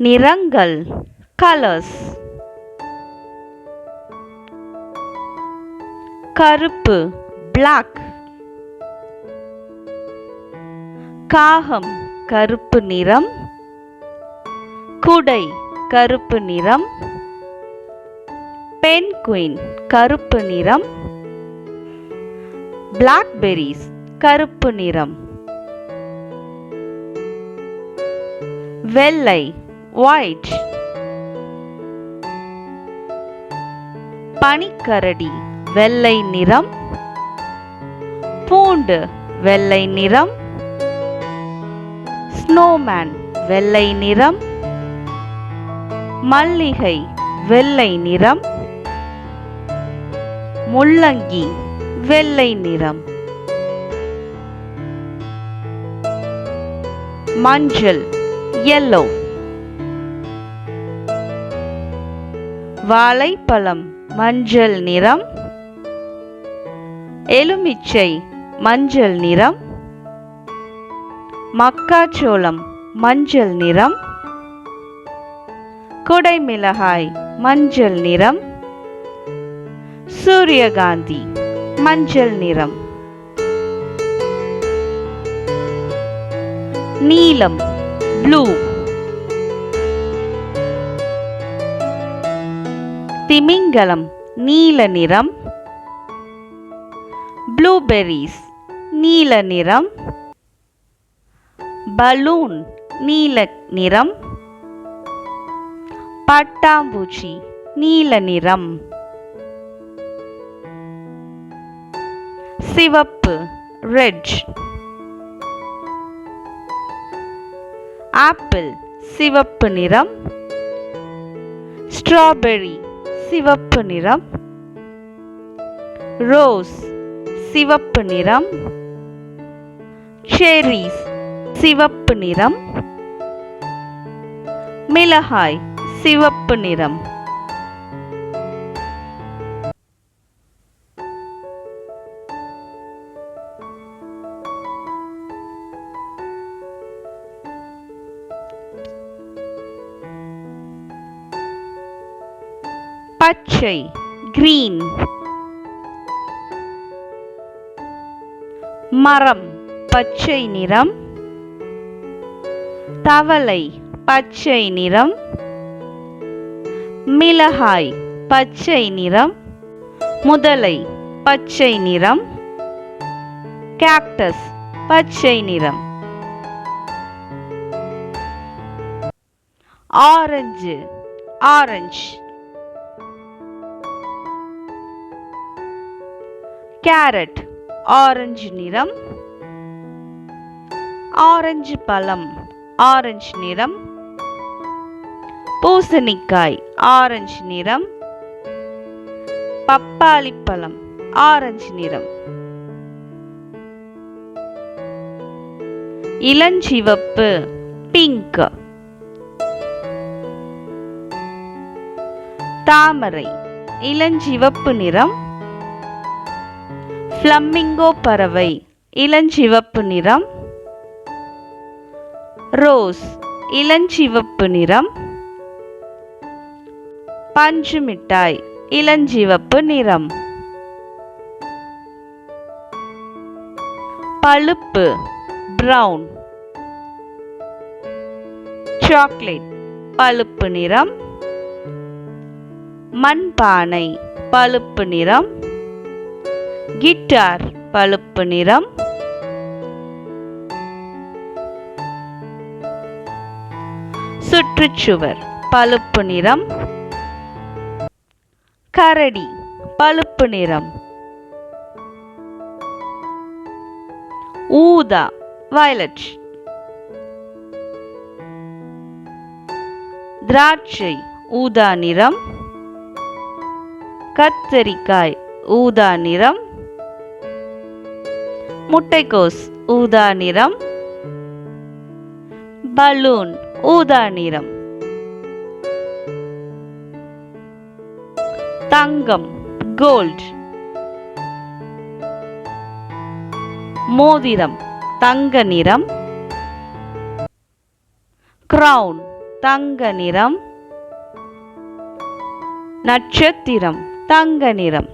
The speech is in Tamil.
நிறங்கள் colors. கருப்பு black. காகம் கருப்பு நிறம். குடை கருப்பு நிறம். பென்குயின் கருப்பு நிறம். blackberries கருப்பு நிறம். வெள்ளை white. பனிக்கரடி வெள்ளை நிறம். பூண்டு வெள்ளை நிறம். ஸ்னோமேன் வெள்ளை நிறம். மல்லிகை வெள்ளை நிறம். முள்ளங்கி வெள்ளை நிறம். மஞ்சள் yellow. வாழைப்பழம் மஞ்சள் நிறம். எலுமிச்சை மஞ்சள் நிறம். மக்காச்சோளம் மஞ்சள் நிறம். குடைமிளகாய் மஞ்சள் நிறம். சூரியகாந்தி மஞ்சள் நிறம். நீலம் blue. திமிங்கலம் நீல நிறம். ப்ளூபெர்ரிஸ் நீல நிறம். பலூன் நீல நிறம். பட்டாம்பூச்சி நீல நிறம். சிவப்பு ரெட். ஆப்பிள் சிவப்பு நிறம். ஸ்ட்ராபெர்ரி சிவப்பு நிறம். ரோஸ் சிவப்பு நிறம். செர்ரிஸ் சிவப்பு நிறம். மிளகாய் சிவப்பு நிறம். பச்சை green. மரம் பச்சை நிறம். தவளை பச்சை நிறம். மிளகாய் பச்சை நிறம். முதலை பச்சை நிறம். கேக்டஸ் பச்சை நிறம். Orange orange. கேரட் ஆரஞ்சு நிறம். ஆரஞ்சு பழம் ஆரஞ்சு நிறம். பூசணிக்காய் ஆரஞ்சு நிறம். பப்பாளி பழம் ஆரஞ்சு நிறம். இளஞ்சிவப்பு பிங்க். தாமரை இளஞ்சிவப்பு நிறம். ஃப்ளமிங்கோ பறவை இளஞ்சிவப்பு நிறம். ரோஸ் இளஞ்சிவப்பு நிறம். பஞ்சு மிட்டாய் இளஞ்சிவப்பு நிறம். பழுப்பு பிரவுன். சாக்லேட் பழுப்பு நிறம். மண்பானை பழுப்பு நிறம். கிட்டார் பழுப்பு நிறம். சுற்றுச்சுவர் பழுப்பு நிறம். கரடி பழுப்பு நிறம். ஊதா violet. திராட்சை ஊதா நிறம். கத்தரிக்காய் ஊதா நிறம். முட்டைக்கோஸ் ஊதா நிறம். பலூன் ஊதா நிறம். தங்கம் கோல்ட். மோதிரம் தங்க நிறம். கிரவுன் தங்க நிறம். நட்சத்திரம் தங்க நிறம்.